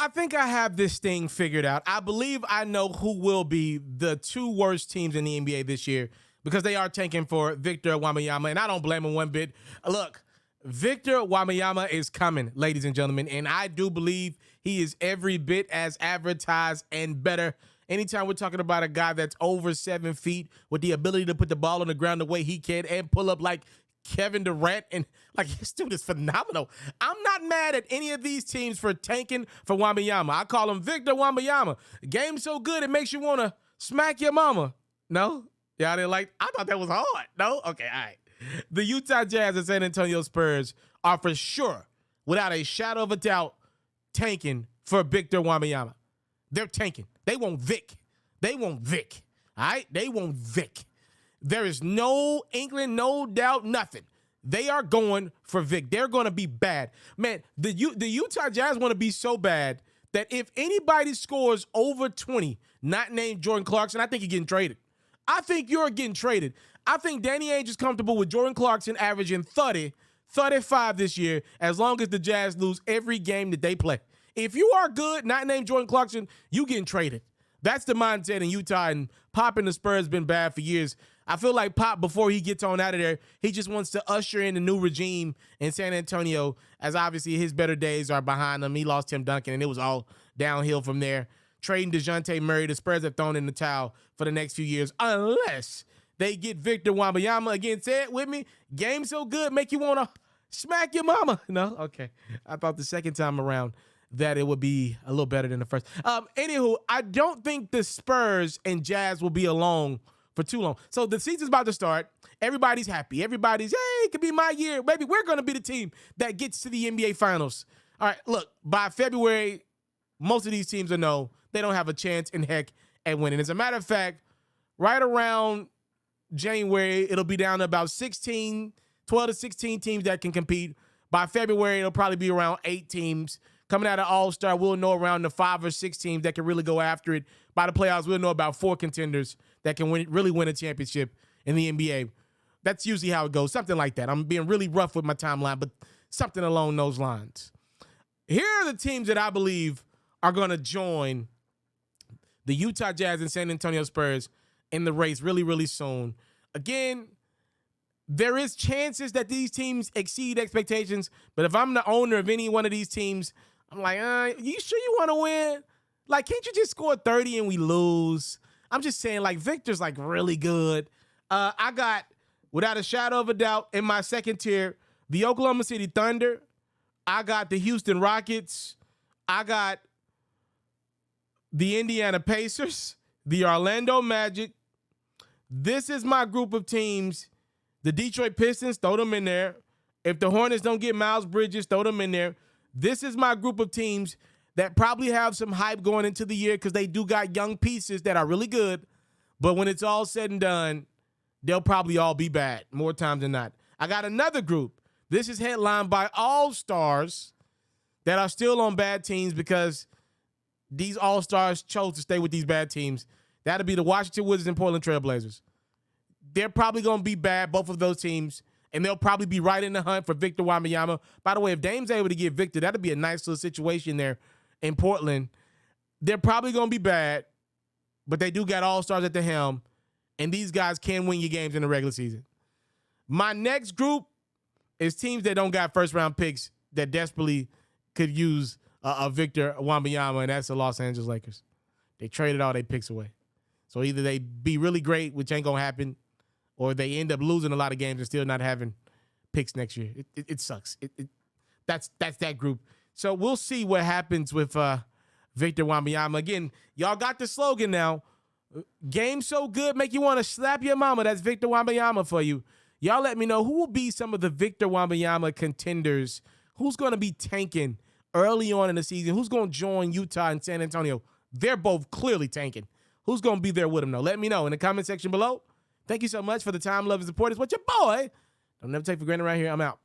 I think I have this thing figured out. I believe I know who will be the two worst teams in the NBA this year because they are tanking for Victor Wembanyama, and I don't blame him one bit. Look, Victor Wembanyama is coming, ladies and gentlemen, and I do believe he is every bit as advertised and better. Anytime we're talking about a guy that's over 7 feet with the ability to put the ball on the ground the way he can and pull up like Kevin Durant, and like this dude is phenomenal. I'm not mad at any of these teams for tanking for Wembanyama. I call him Victor Wembanyama. Game's so good it makes you want to smack your mama. No? Y'all didn't like? I thought that was hard. No? Okay, all right. The Utah Jazz and San Antonio Spurs are for sure, without a shadow of a doubt, tanking for Victor Wembanyama. They're tanking. They want Vic. They want Vic. All right? They want Vic. There is no inkling, no doubt, nothing. They are going for Vic. They're going to be bad. Man, the Utah Jazz want to be so bad that if anybody scores over 20, not named Jordan Clarkson, I think you're getting traded. I think you're getting traded. I think Danny Ainge is comfortable with Jordan Clarkson averaging 30, 35 this year as long as the Jazz lose every game that they play. If you are good, not named Jordan Clarkson, you getting traded. That's the mindset in Utah, and Pop and the Spurs been bad for years. I feel like Pop, before he gets on out of there, he just wants to usher in a new regime in San Antonio, as obviously his better days are behind him. He lost Tim Duncan, and it was all downhill from there. Trading DeJounte Murray, the Spurs have thrown in the towel for the next few years, unless they get Victor Wembanyama. Again, say it with me. Game so good, make you want to smack your mama. No? Okay. I thought the second time around that it would be a little better than the first. Anywho, I don't think the Spurs and Jazz will be alone for too long. So the season's about to start. Everybody's happy. Everybody's, hey, it could be my year. Maybe we're going to be the team that gets to the NBA Finals. All right, look, by February, most of these teams will know they don't have a chance in heck at winning. As a matter of fact, right around January, it'll be down to about 12 to 16 teams that can compete. By February, it'll probably be around 8 teams. Coming out of All-Star, we'll know around the 5 or 6 teams that can really go after it. By the playoffs, we'll know about 4 contenders that can really win a championship in the NBA. That's usually how it goes, something like that. I'm being really rough with my timeline, but something along those lines. Here are the teams that I believe are going to join the Utah Jazz and San Antonio Spurs in the race really, really soon. Again, there is chances that these teams exceed expectations, but if I'm the owner of any one of these teams, I'm like, you sure you want to win? Like, can't you just score 30 and we lose? I'm just saying, like, Victor's, like, really good. I got, without a shadow of a doubt, in my second tier, the Oklahoma City Thunder. I got the Houston Rockets. I got the Indiana Pacers, the Orlando Magic. This is my group of teams. The Detroit Pistons, throw them in there. If the Hornets don't get Miles Bridges, throw them in there. This is my group of teams that probably have some hype going into the year because they do got young pieces that are really good. But when it's all said and done, they'll probably all be bad more times than not. I got another group. This is headlined by all-stars that are still on bad teams because these all-stars chose to stay with these bad teams. That'll be the Washington Wizards and Portland Trail Blazers. They're probably going to be bad, both of those teams, and they'll probably be right in the hunt for Victor Wembanyama. By the way, if Dame's able to get Victor, that'll be a nice little situation there in Portland. They're probably going to be bad, but they do got all-stars at the helm, and these guys can win you games in the regular season. My next group is teams that don't got first-round picks that desperately could use a Victor Wembanyama, and that's the Los Angeles Lakers. They traded all their picks away. So either they be really great, which ain't going to happen, or they end up losing a lot of games and still not having picks next year. It sucks. That's that group. So we'll see what happens with Victor Wembanyama. Again, y'all got the slogan now. Game so good, make you want to slap your mama. That's Victor Wembanyama for you. Y'all let me know who will be some of the Victor Wembanyama contenders. Who's going to be tanking early on in the season? Who's going to join Utah and San Antonio? They're both clearly tanking. Who's going to be there with him, though? Let me know in the comment section below. Thank you so much for the time, love, and support. It's what your boy. Don't never take for granted right here. I'm out.